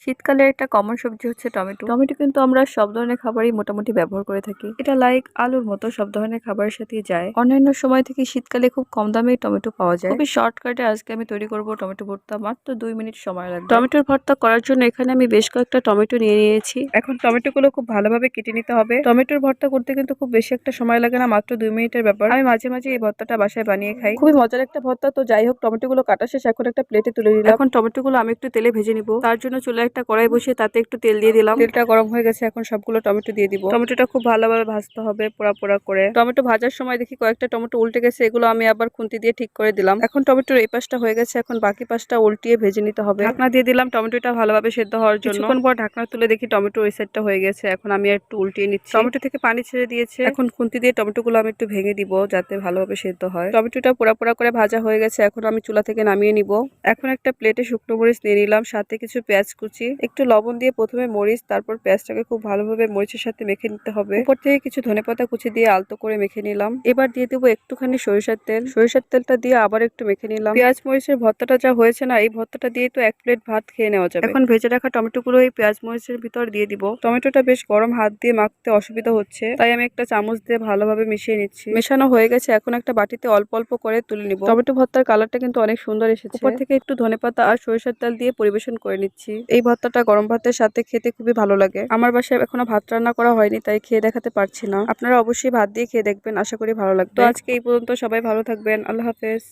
শীতকালের একটা কমন সবজি হচ্ছে টমেটো। টমেটো কিন্তু আমরা সব ধরনের খাবারই মোটামুটি ব্যবহার করে থাকি। এটা লাইক আলুর মতো সব ধরনের খাবারের সাথেই যায়। অন্যান্য সময় থেকে শীতকালে খুব কম দামে টমেটো পাওয়া যায়। খুবই শর্টকাটে আজকে আমি তৈরি করব টমেটো ভর্তা। মাত্র 2 মিনিট সময় লাগবে। টমেটোর ভর্তা করার জন্য এখানে আমি বেশ কয়েকটা টমেটো নিয়ে নিয়েছি। এখন টমেটোগুলো খুব ভালোভাবে কেটে নিতে হবে। টমেটোর ভর্তা করতে কিন্তু খুব বেশি একটা সময় লাগে না, মাত্র 2 মিনিটের ব্যাপার। আমি মাঝে মাঝে এই ভর্তাটা বাসায় বানিয়ে খাই। খুবই মজার একটা ভর্তা। তো যাই হোক, টমেটোগুলো কাটা শেষ, এখন একটা প্লেটে তুলে নিলাম। এখন টমেটোগুলো আমি একটু তেলে ভেজে নিব। তার জন্য চুলায় একটা কড়াই বসিয়ে তাতে একটু তেল দিয়ে দিলাম। তেলটা গরম হয়ে গেছে, এখন সবগুলো টমেটো দিয়ে দিব। টমেটোটা খুব ভালোভাবে ভাজতে হবে, পোড়া পোড়া করে। টমেটো ভাজার সময় দেখি কয়েকটা টমেটো উল্টে গেছে, এগুলো আমি আবার খুন্তি দিয়ে ঠিক করে দিলাম। এখন টমেটোর এই পাশটা হয়ে গেছে, এখন বাকি পাশটা উল্টিয়ে ভেজে নিতে হবে। ঢাকনা দিয়ে দিলাম টমেটোটা ভালোভাবে সেদ্ধ হওয়ার জন্য। কিছুক্ষণ পর ঢাকনা তুলে দেখি টমেটো ওই সাইডটা হয়ে গেছে, এখন আমি একটু উল্টিয়ে নিচ্ছি। টমেটো থেকে পানি ছেড়ে দিয়েছে, এখন খুন্তি দিয়ে টমেটোগুলো আমি একটু ভেঙে দিব যাতে ভালোভাবে সেদ্ধ হয়। টমেটোটা পোড়া পোড়া করে ভাজা হয়ে গেছে, এখন আমি চুলা থেকে নামিয়ে নিব। এখন একটা প্লেটে শুকনো মরিচ নিয়ে নিলাম, সাথে কিছু পেঁয়াজ কুচি, একটু লবণ দিয়ে প্রথমে মরিচ, তারপর পেঁয়াজটাকে খুব ভালোভাবে মরিচের সাথে মেখে নিতে হবে। উপর থেকে কিছু ধনেপাতা কুচি দিয়ে আলতো করে মেখে নিলাম। এবার দিয়ে দেবো একটুখানি সরিষার তেল। সরিষার তেলটা দিয়ে আবার একটু মেখে নিলাম। পেঁয়াজ মরিচের ভর্তাটা যা হয়েছে না, এই ভর্তাটা দিয়ে তো 1 প্লেট ভাত খেয়ে নেওয়া যাবে। এখন ভেজে রাখা টমেটোগুলো এই পেঁয়াজ মরিচের ভিতর দিয়ে দিব। টমেটোটা বেশ গরম, হাত দিয়ে মাখতে অসুবিধা হচ্ছে, তাই আমি একটা চামচ দিয়ে ভালোভাবে মিশিয়ে নিচ্ছি। মেশানো হয়ে গেছে, এখন একটা বাটিতে অল্প অল্প করে তুলে নিব। টমেটো ভর্তার কালারটা কিন্তু অনেক সুন্দর এসেছে। উপর থেকে একটু ধনেপাতা আর সরিষার তেল দিয়ে পরিবেশন করে নিচ্ছি। এই ভর্তাটা গরম ভাতের সাথে খেতে খুবই ভালো লাগে। আমার বাসায় এখনো ভাত রান্না করা হয়নি, তাই খেয়ে দেখাতে পারছি না। আপনারা অবশ্যই ভাত দিয়ে খেয়ে দেখবেন, আশা করি ভালো লাগবে। তো আজকে এই পর্যন্ত, সবাই ভালো থাকবেন, আল্লাহ হাফেজ।